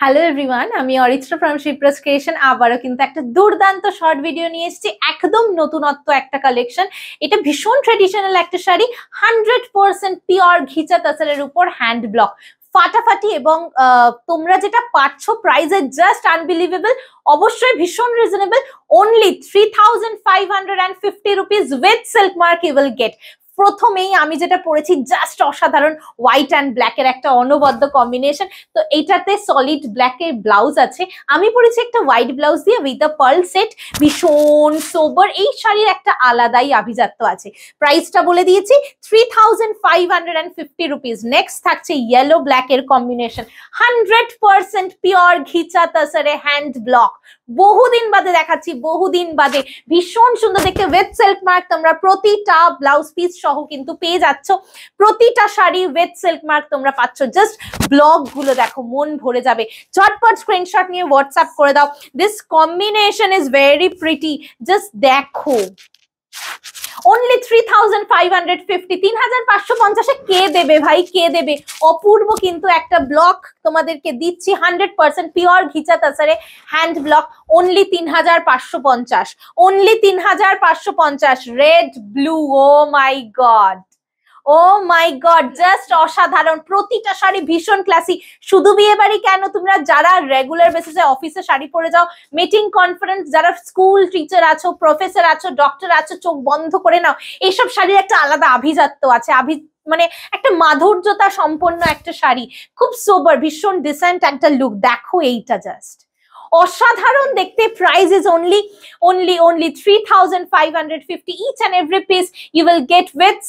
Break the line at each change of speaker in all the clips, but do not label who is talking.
Hello everyone, আমি Aritra from Shipra's creation আবারও কিন্তু একটা দুর্দান্ত শর্ট ভিডিও নিয়ে এসেছি। একদম নতুনত্ব একটা কালেকশন। এটা ভীষণ ট্রেডিশনাল একটা শাড়ি, 100% পিওর ঘিচা তাসারের উপর হ্যান্ড ব্লক, ফাটাফাটি। এবং তোমরা যেটা পাচ্ছ প্রাইস জাস্ট আনবিলিভেবল, অবশ্যই ভীষণ reasonable. Only 3550 rupees with silk mark you will get. প্রথমেই আমি যেটা পরেছি জাস্ট অসাধারণ, হোয়াইট অ্যান্ড ব্ল্যাক এর একটা অনবদ্য কম্বিনেশন। তো এইটাতে সলিড ব্ল্যাক এর ব্লাউজ আছে, আমি পরেছি একটা হোয়াইট ব্লাউজ দিয়ে উইথ আ পার্ল সেট। ভীষণ সোবার, এই শাড়ির একটা আলাদাই আভিজাত্য আছে। প্রাইসটা বলে দিয়েছি 3550 রুপিস। নেক্সট থাকছে ইয়েলো ব্ল্যাক এর কম্বিনেশন, 100% পিওর ঘিচা তাসারে হ্যান্ড ব্লক। বহুদিন বাদে দেখাচ্ছি, বহুদিন বাদে। ভীষণ সুন্দর দেখতে, উইথ সিল্ক মার্ক তোমরা প্রতিটা ব্লাউজ পিস সহ কিন্তু পেয়ে যাচ্ছ। প্রতিটা শাড়ি উইথ সিল্ক মার্ক তোমরা পাচ্ছ। জাস্ট ব্লক গুলো দেখো, মন ভরে যাবে। ঝটপট স্ক্রিনশট নিয়ে হোয়াটসঅ্যাপ করে দাও। This combination is very pretty, just দেখো। অনলি 3550, 3550 কে দেবে ভাই, কে দেবে? অপূর্ব কিন্তু একটা ব্লক তোমাদেরকে দিচ্ছি, 100% পিওর ঘিচা তাসারে hand block. Only 3550, only 3550। Red blue, oh my god, oh my god, just অসাধারণ। প্রতিটা শাড়ি ভীষণ ক্লাসি। শুধু বিয়ে বাড়ি কেন, তোমরা যারা রেগুলার বেসিসে অফিসে শাড়ি পরে যাও, মিটিং কনফারেন্স, যারা স্কুল টিচার আছো, প্রফেসর আছো, ডক্টর আছো, চোখ বন্ধ করে নাও। এইসব শাড়ির একটা আলাদা আভিজাত্য আছে, মানে একটা মাধুর্যতা সম্পন্ন একটা শাড়ি, খুব সোবার, ভীষণ ডিসেন্ট একটা লুক। দেখো এইটা জাস্ট অসাধারণ দেখতে। Price is only 3550. each and every piece you will get with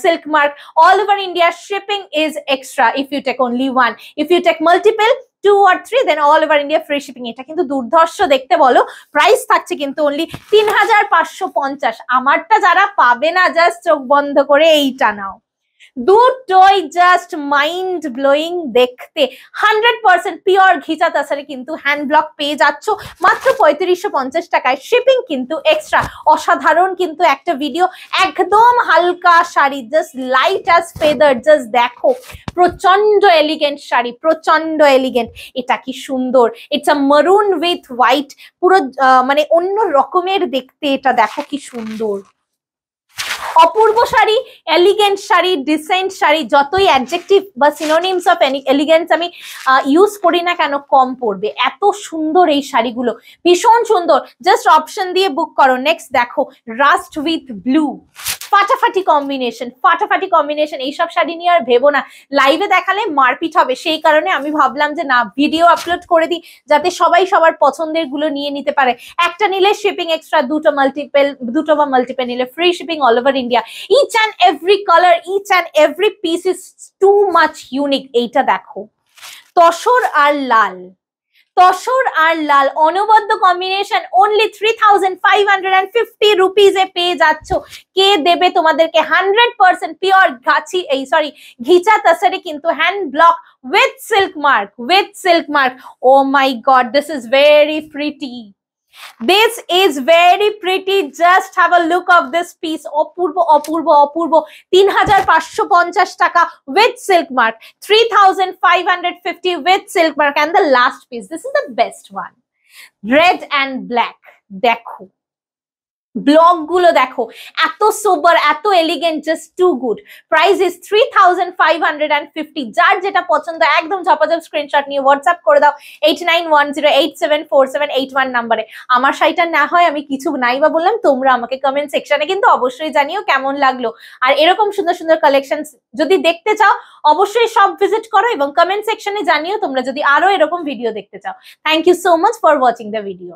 silk mark. All over India shipping is extra if you take only one. If you take multiple 2 or 3, then all over India free shipping. এটা কিন্তু দুর্ধর্ষ দেখতে বলো। Price থাকছে কিন্তু only 3550। আমারটা যারা পাবে না, জাস্ট চোখ বন্ধ করে এইটা নাও। দুটোই জাস্ট মাইন্ড ব্লোয়িং দেখতে। 100% পিওর ঘিচা তাসারে কিন্তু হ্যান্ড ব্লক পেয়ে যাচ্ছ মাত্র 3550 টাকায়। শিপিং কিন্তু এক্সট্রা। অসাধারণ কিন্তু একটা ভিডিও, একদম হালকা sari, just light as feather. Just দেখো, প্রচন্ড এলিগেন্ট শাড়ি, প্রচন্ড এলিগেন্ট। এটা কি সুন্দর, ইটস আ মারুন উইথ হোয়াইট, পুরো মানে অন্য রকমের দেখতে। এটা দেখো কি সুন্দর, অপূর্ব শাড়ি, এলিগেন্ট শাড়ি, ডিসেন্ট শাড়ি। যতই অ্যাডজেক্টিভ বা সিনোনিমস অফ এলিগেন্স আমি ইউজ করি না কেন, কম পড়বে। এত সুন্দর এই শাড়িগুলো, ভীষণ সুন্দর। জাস্ট অপশন দিয়ে বুক করো। নেক্সট দেখো, রাস্ট উইথ ব্লু, ফাটাফাটি কম্বিনেশন, ফাটাফাটি কম্বিনেশন। এইসব শাড়ি নিয়ে আর ভেবো না, লাইভে দেখালে মারপিট হবে। সেই কারণে আমি ভাবলাম যে না, ভিডিও আপলোড করে দিই, যাতে সবাই সবার পছন্দের গুলো নিয়ে নিতে পারে। একটা নিলে শিপিং এক্সট্রা, দুটো বা মাল্টিপল নিলে free shipping all over India. Each and every colour, each and every piece is too much unique. এইটা দেখো, তসর আর লাল, তসর আর লাল অনবদ্য কম্বিনেশন। অনলি 3550 রুপিজে পেয়ে যাচ্ছ। কে দেবে তোমাদেরকে? 100% পিওর ঘিচা তাসারে কিন্তু hand block with silk mark, with silk mark. Oh my god, this is very pretty, this is very pretty. just have a look of this piece. অপূর্ব, অপূর্ব, অপূর্ব। 3550 টাকা with silk mark, 3550 with silk mark. And the last piece, this is the best one, red and black. দেখো block গুলো দেখো, এত sober, এত elegant, just too good. Price is 3550। যার যেটা পছন্দ একদম ঝপাঝপ স্ক্রিনশট নিয়ে হোয়াটসঅ্যাপ করে দাও 8910874781 নাম্বারে। আমার শাড়িটা না হয় আমি কিছু নাই বা বললাম, তোমরা আমাকে কমেন্ট সেকশনে কিন্তু অবশ্যই জানিও কেমন লাগলো। আর এরকম সুন্দর সুন্দর কালেকশন যদি দেখতে চাও, অবশ্যই সব ভিজিট করো এবং কমেন্ট সেকশনে জানিও তোমরা যদি আরো এরকম ভিডিও দেখতে চাও। Thank you so much for watching the video.